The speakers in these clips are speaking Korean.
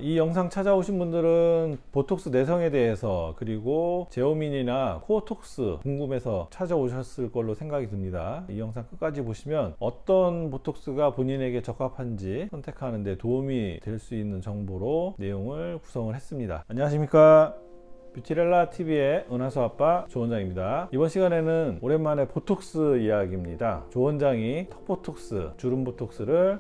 이 영상 찾아오신 분들은 보톡스 내성에 대해서 그리고 제오민이나 코어톡스 궁금해서 찾아오셨을 걸로 생각이 듭니다. 이 영상 끝까지 보시면 어떤 보톡스가 본인에게 적합한지 선택하는 데 도움이 될 수 있는 정보로 내용을 구성을 했습니다. 안녕하십니까, 뷰티렐라TV의 은하수 아빠 조원장입니다. 이번 시간에는 오랜만에 보톡스 이야기입니다. 조원장이 턱보톡스, 주름보톡스를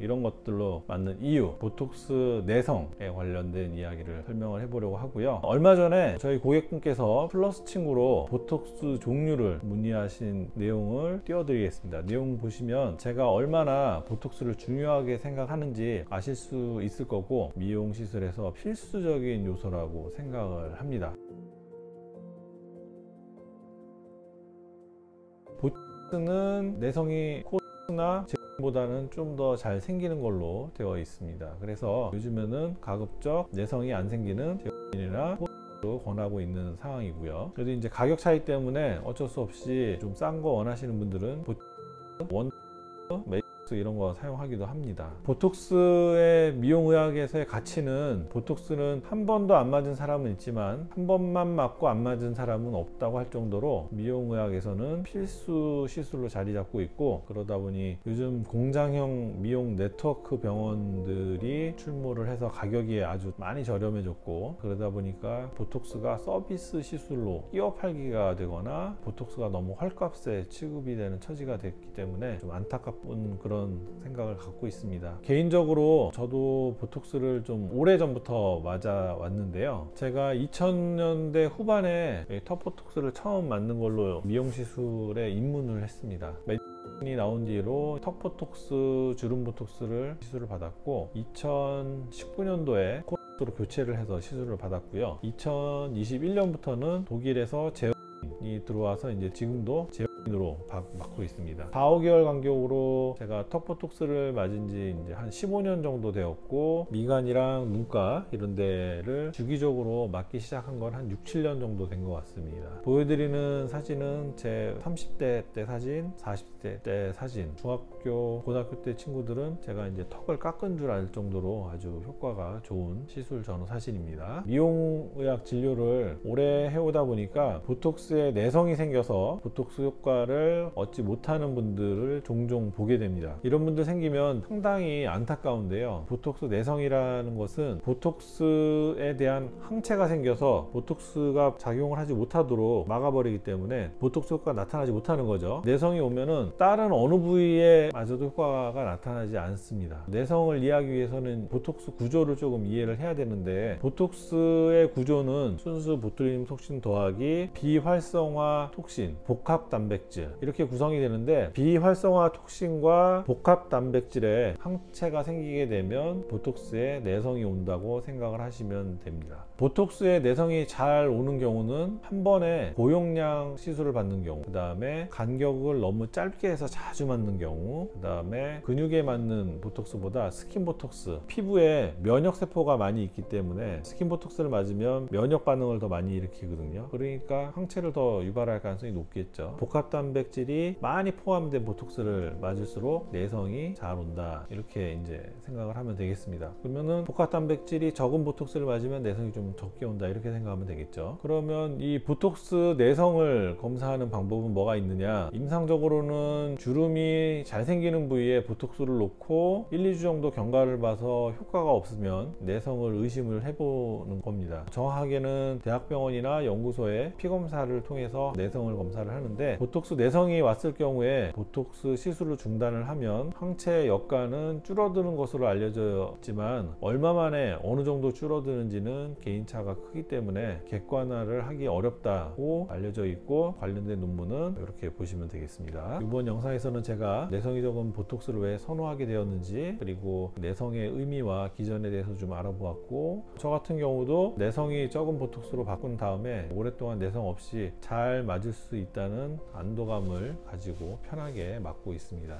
이런 것들로 맞는 이유, 보톡스 내성에 관련된 이야기를 설명을 해보려고 하고요. 얼마 전에 저희 고객분께서 플러스 친구로 보톡스 종류를 문의하신 내용을 띄워드리겠습니다. 내용 보시면 제가 얼마나 보톡스를 중요하게 생각하는지 아실 수 있을 거고, 미용 시술에서 필수적인 요소라고 생각을 합니다. 보톡스는 내성이 코스나 보다는 좀 더 잘 생기는 걸로 되어 있습니다. 그래서 요즘에는 가급적 내성이 안 생기는 제형이나 코스로 권하고 있는 상황이고요. 그래도 이제 가격 차이 때문에 어쩔 수 없이 좀 싼 거 원하시는 분들은 원 이런 거 사용하기도 합니다. 보톡스의 미용의학에서의 가치는, 보톡스는 한 번도 안 맞은 사람은 있지만 한 번만 맞고 안 맞은 사람은 없다고 할 정도로 미용의학에서는 필수 시술로 자리 잡고 있고, 그러다 보니 요즘 공장형 미용 네트워크 병원들이 출몰을 해서 가격이 아주 많이 저렴해졌고, 그러다 보니까 보톡스가 서비스 시술로 끼워 팔기가 되거나 보톡스가 너무 헐값에 취급이 되는 처지가 됐기 때문에 좀 안타까운 그런 생각을 갖고 있습니다. 개인적으로 저도 보톡스를 좀 오래전부터 맞아 왔는데요. 제가 2000년대 후반에 턱보톡스를 처음 맞는 걸로 미용시술에 입문을 했습니다. 이 나온 뒤로 턱보톡스, 주름보톡스를 시술을 받았고, 2019년도에 코톡스로 교체를 해서 시술을 받았고요. 2021년부터는 독일에서 제형이 들어와서 이제 지금도 으로 맞고 있습니다. 4, 5개월 간격으로 제가 턱보톡스를 맞은 지 이제 한 15년 정도 되었고, 미간이랑 눈가 이런 데를 주기적으로 맞기 시작한 건 한 6, 7년 정도 된 것 같습니다. 보여드리는 사진은 제 30대 때 사진, 40대 때 사진. 중학교, 고등학교 때 친구들은 제가 이제 턱을 깎은 줄 알 정도로 아주 효과가 좋은 시술 전후 사진입니다. 미용의학 진료를 오래 해오다 보니까 보톡스에 내성이 생겨서 보톡스 효과 를 얻지 못하는 분들을 종종 보게 됩니다. 이런 분들 생기면 상당히 안타까운데요. 보톡스 내성이라는 것은 보톡스에 대한 항체가 생겨서 보톡스가 작용을 하지 못하도록 막아버리기 때문에 보톡스 효과가 나타나지 못하는 거죠. 내성이 오면은 다른 어느 부위에 마저도 효과가 나타나지 않습니다. 내성을 이해하기 위해서는 보톡스 구조를 조금 이해를 해야 되는데, 보톡스의 구조는 순수 보툴리눔 톡신 더하기 비활성화 톡신, 복합 단백질 이렇게 구성이 되는데, 비활성화 톡신과 복합 단백질에 항체가 생기게 되면 보톡스에 내성이 온다고 생각을 하시면 됩니다. 보톡스에 내성이 잘 오는 경우는 한 번에 고용량 시술을 받는 경우, 그 다음에 간격을 너무 짧게 해서 자주 맞는 경우, 그 다음에 근육에 맞는 보톡스보다 스킨보톡스, 피부에 면역세포가 많이 있기 때문에 스킨보톡스를 맞으면 면역 반응을 더 많이 일으키거든요. 그러니까 항체를 더 유발할 가능성이 높겠죠. 복합 단백질이 많이 포함된 보톡스를 맞을수록 내성이 잘 온다, 이렇게 이제 생각을 하면 되겠습니다. 그러면은 복합 단백질이 적은 보톡스를 맞으면 내성이 좀 적게 온다, 이렇게 생각하면 되겠죠. 그러면 이 보톡스 내성을 검사하는 방법은 뭐가 있느냐? 임상적으로는 주름이 잘 생기는 부위에 보톡스를 놓고 1, 2주 정도 경과를 봐서 효과가 없으면 내성을 의심을 해보는 겁니다. 정확하게는 대학병원이나 연구소의 피검사를 통해서 내성을 검사를 하는데, 보톡스 내성이 왔을 경우에 보톡스 시술을 중단을 하면 항체 역가는 줄어드는 것으로 알려져 있지만, 얼마 만에 어느 정도 줄어드는지는 개인차가 크기 때문에 객관화를 하기 어렵다고 알려져 있고, 관련된 논문은 이렇게 보시면 되겠습니다. 이번 영상에서는 제가 내성이 적은 보톡스를 왜 선호하게 되었는지, 그리고 내성의 의미와 기전에 대해서 좀 알아보았고, 저 같은 경우도 내성이 적은 보톡스로 바꾼 다음에 오랫동안 내성 없이 잘 맞을 수 있다는 안도감을 가지고 편하게 맞고 있습니다.